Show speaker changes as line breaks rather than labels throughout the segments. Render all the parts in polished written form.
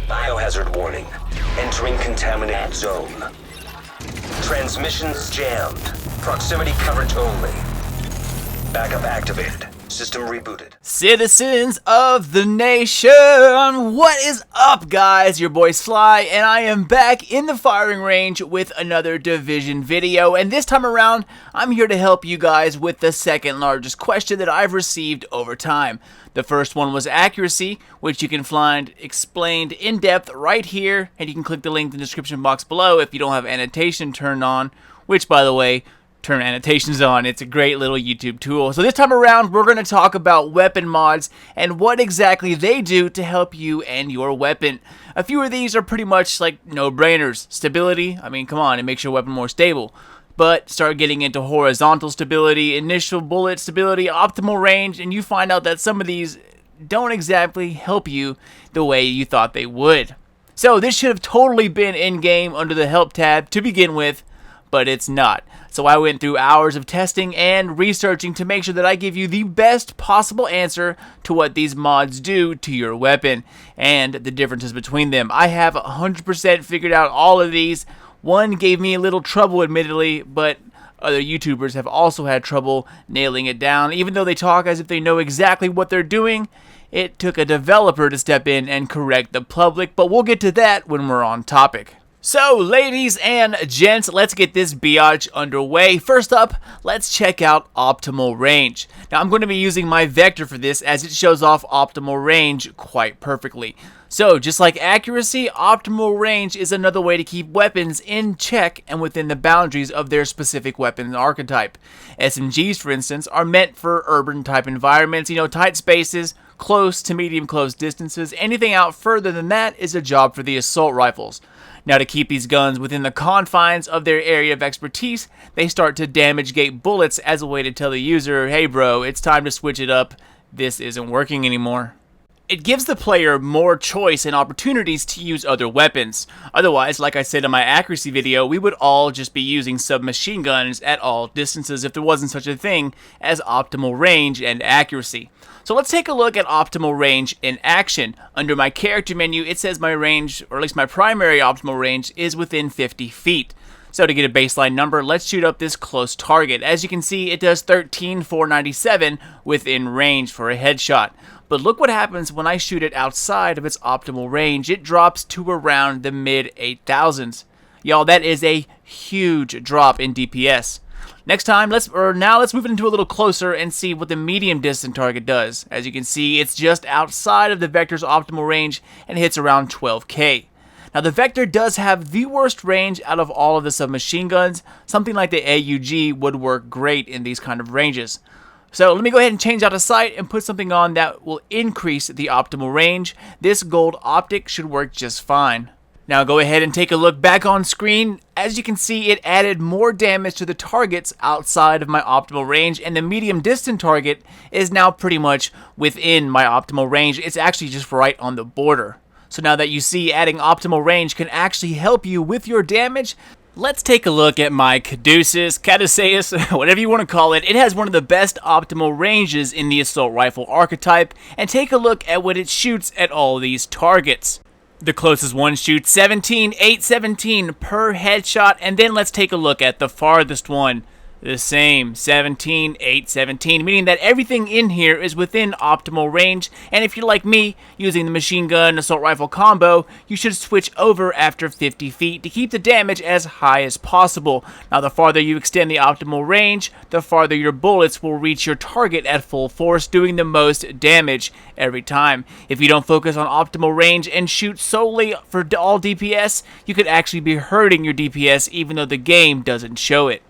Biohazard warning. Entering contaminated zone. Transmissions jammed. Proximity coverage only. Backup activated. System rebooted.
Citizens of the nation, what is up, guys? Your boy Sly, and I am back in the firing range with another Division video, and this time around, I'm here to help you guys with the second largest question that I've received over time. The first one was accuracy, which you can find explained in depth right here, and you can click the link in the description box below if you don't have annotation turned on, which, by the way, turn annotations on. It's a great little YouTube tool. So this time around, we're going to talk about weapon mods and what exactly they do to help you and your weapon. A few of these are pretty much like no-brainers. Stability, I mean, come on, it makes your weapon more stable. But start getting into horizontal stability, initial bullet stability, optimal range, and you find out that some of these don't exactly help you the way you thought they would. So this should have totally been in-game under the help tab to begin with, but it's not. So I went through hours of testing and researching to make sure that I give you the best possible answer to what these mods do to your weapon and the differences between them. I have 100% figured out all of these. One gave me a little trouble, admittedly, but other YouTubers have also had trouble nailing it down. Even though they talk as if they know exactly what they're doing, it took a developer to step in and correct the public, but we'll get to that when we're on topic. So, ladies and gents, let's get this biatch underway. First up, let's check out optimal range. Now, I'm going to be using my vector for this as it shows off optimal range quite perfectly. So, just like accuracy, optimal range is another way to keep weapons in check and within the boundaries of their specific weapon archetype. SMGs, for instance, are meant for urban-type environments, tight spaces, close to medium-close distances. Anything out further than that is a job for the assault rifles. Now, to keep these guns within the confines of their area of expertise, they start to damage gate bullets as a way to tell the user, hey bro, it's time to switch it up, this isn't working anymore. It gives the player more choice and opportunities to use other weapons. Otherwise, like I said in my accuracy video, we would all just be using submachine guns at all distances if there wasn't such a thing as optimal range and accuracy. So let's take a look at optimal range in action. Under my character menu, it says my range, or at least my primary optimal range, is within 50 feet. So to get a baseline number, let's shoot up this close target. As you can see, it does 13,497 within range for a headshot. But look what happens when I shoot it outside of its optimal range. It drops to around the mid-8,000s. Y'all, that is a huge drop in DPS. Now let's move it into a little closer and see what the medium distance target does. As you can see, it's just outside of the Vector's optimal range and hits around 12k. Now the Vector does have the worst range out of all of the submachine guns. Something like the AUG would work great in these kind of ranges. So let me go ahead and change out of sight and put something on that will increase the optimal range. This gold optic should work just fine. Now go ahead and take a look back on screen. As you can see, it added more damage to the targets outside of my optimal range, and the medium distant target is now pretty much within my optimal range. It's actually just right on the border. So now that you see adding optimal range can actually help you with your damage, let's take a look at my Caduceus, whatever you want to call it. It has one of the best optimal ranges in the assault rifle archetype, and take a look at what it shoots at all these targets. The closest one shoots 17,817 per headshot, and then let's take a look at the farthest one. The same, 17,817, meaning that everything in here is within optimal range, and if you're like me, using the machine gun assault rifle combo, you should switch over after 50 feet to keep the damage as high as possible. Now, the farther you extend the optimal range, the farther your bullets will reach your target at full force, doing the most damage every time. If you don't focus on optimal range and shoot solely for all DPS, you could actually be hurting your DPS even though the game doesn't show it.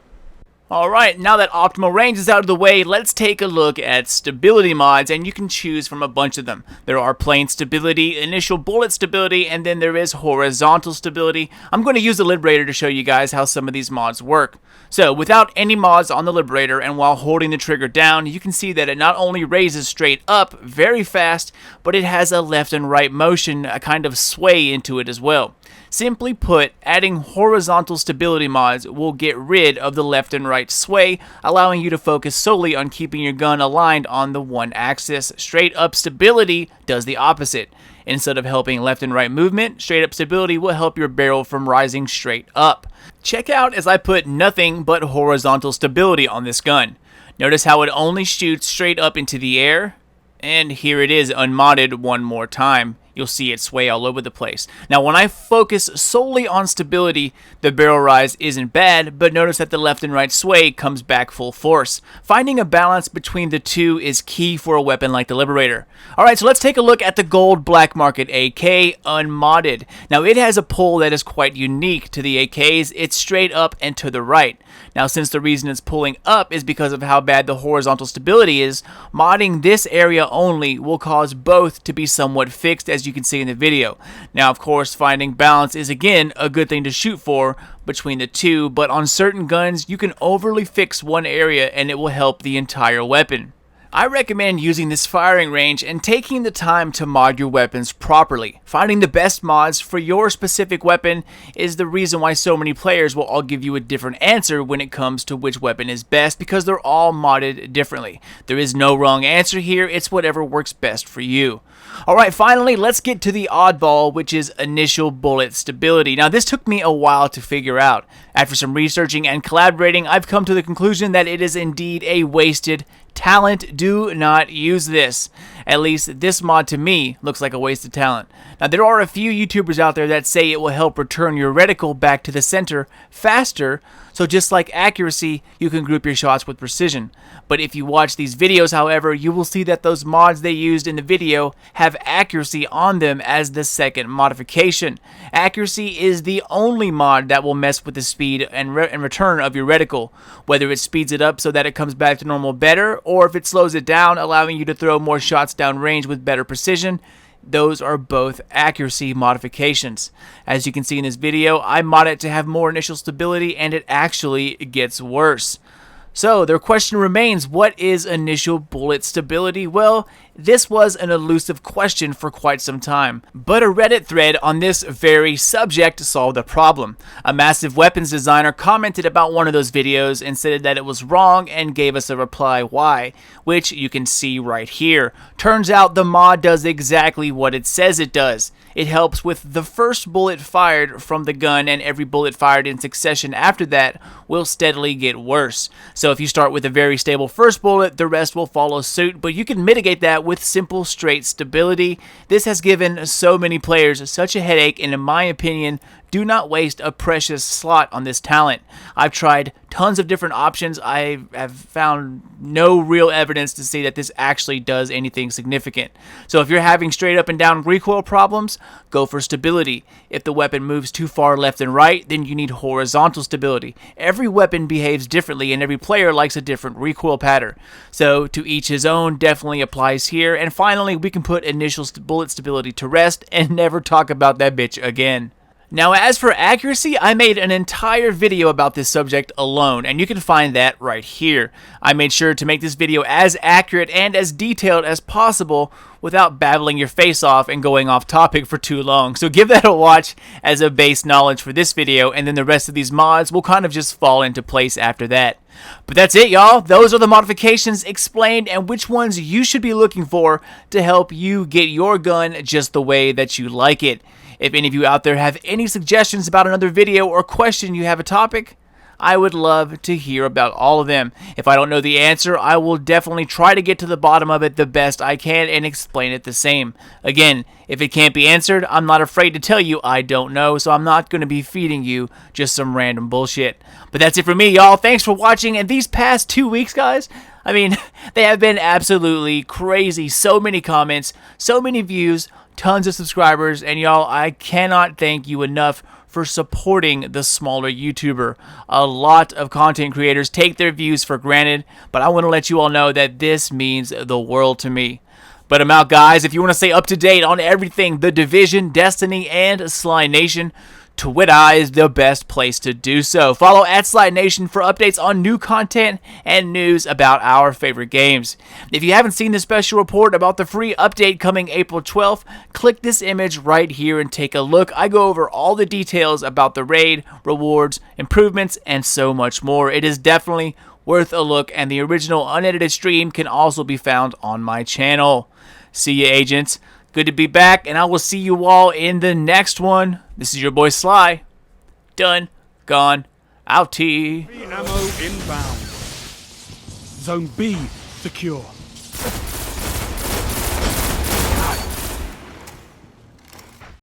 Alright, now that optimal range is out of the way, let's take a look at stability mods, and you can choose from a bunch of them. There are plain stability, initial bullet stability, and then there is horizontal stability. I'm going to use the Liberator to show you guys how some of these mods work. So, without any mods on the Liberator and while holding the trigger down, you can see that it not only raises straight up very fast, but it has a left and right motion, a kind of sway into it as well. Simply put, adding horizontal stability mods will get rid of the left and right sway, allowing you to focus solely on keeping your gun aligned on the one axis. Straight up stability does the opposite. Instead of helping left and right movement, straight up stability will help your barrel from rising straight up. Check out as I put nothing but horizontal stability on this gun. Notice how it only shoots straight up into the air, and here it is unmodded one more time. You'll see it sway all over the place. Now when I focus solely on stability, the barrel rise isn't bad, but notice that the left and right sway comes back full force. Finding a balance between the two is key for a weapon like the Liberator. Alright, so let's take a look at the Gold Black Market AK unmodded. Now it has a pull that is quite unique to the AKs. It's straight up and to the right. Now since the reason it's pulling up is because of how bad the horizontal stability is, modding this area only will cause both to be somewhat fixed, as you can see in the video. Now of course finding balance is again a good thing to shoot for between the two, but on certain guns you can overly fix one area and it will help the entire weapon. I recommend using this firing range and taking the time to mod your weapons properly. Finding the best mods for your specific weapon is the reason why so many players will all give you a different answer when it comes to which weapon is best, because they're all modded differently. There is no wrong answer here, it's whatever works best for you. Alright, finally, let's get to the oddball, which is initial bullet stability. Now, this took me a while to figure out. After some researching and collaborating, I've come to the conclusion that it is indeed a wasted talent. Do not use this. At least this mod to me looks like a wasted talent. Now there are a few YouTubers out there that say it will help return your reticle back to the center faster, so just like accuracy, you can group your shots with precision. But if you watch these videos, however, you will see that those mods they used in the video have accuracy on them as the second modification. Accuracy is the only mod that will mess with the speed and return of your reticle, whether it speeds it up so that it comes back to normal better, or if it slows it down, allowing you to throw more shots downrange with better precision. Those are both accuracy modifications. As you can see in this video, I mod it to have more initial stability, and it actually gets worse. So, the question remains, what is initial bullet stability? Well, this was an elusive question for quite some time, but a Reddit thread on this very subject solved the problem. A massive weapons designer commented about one of those videos and said that it was wrong and gave us a reply why, which you can see right here. Turns out the mod does exactly what it says it does. It helps with the first bullet fired from the gun, and every bullet fired in succession after that will steadily get worse. So if you start with a very stable first bullet, the rest will follow suit, but you can mitigate that with simple straight stability. This has given so many players such a headache, and in my opinion, do not waste a precious slot on this talent. I've tried tons of different options. I have found no real evidence to see that this actually does anything significant. So if you're having straight up and down recoil problems, go for stability. If the weapon moves too far left and right, then you need horizontal stability. Every weapon behaves differently, and every player likes a different recoil pattern. So to each his own definitely applies here. And finally, we can put initial bullet stability to rest and never talk about that bitch again. Now, as for accuracy, I made an entire video about this subject alone, and you can find that right here. I made sure to make this video as accurate and as detailed as possible without babbling your face off and going off topic for too long. So give that a watch as a base knowledge for this video, and then the rest of these mods will kind of just fall into place after that. But that's it, y'all. Those are the modifications explained and which ones you should be looking for to help you get your gun just the way that you like it. If any of you out there have any suggestions about another video or question you have a topic, I would love to hear about all of them. If I don't know the answer, I will definitely try to get to the bottom of it the best I can and explain it the same. Again, if it can't be answered, I'm not afraid to tell you I don't know, so I'm not going to be feeding you just some random bullshit. But that's it for me, y'all. Thanks for watching, and these past 2 weeks, guys, I mean, they have been absolutely crazy. So many comments, so many views, tons of subscribers, and y'all, I cannot thank you enough for supporting the smaller YouTuber. A lot of content creators take their views for granted, but I want to let you all know that this means the world to me. But I'm out, guys. If you want to stay up to date on everything The Division, Destiny, and Sly Nation, Twitter is the best place to do so. Follow @SlyNation for updates on new content and news about our favorite games. If you haven't seen the special report about the free update coming April 12th, click this image right here and take a look. I go over all the details about the raid, rewards, improvements, and so much more. It is definitely worth a look, and the original unedited stream can also be found on my channel. See ya, agents. Good to be back, and I will see you all in the next one. This is your boy Sly. Done. Gone. Outie.
Ammo inbound. Zone B secure.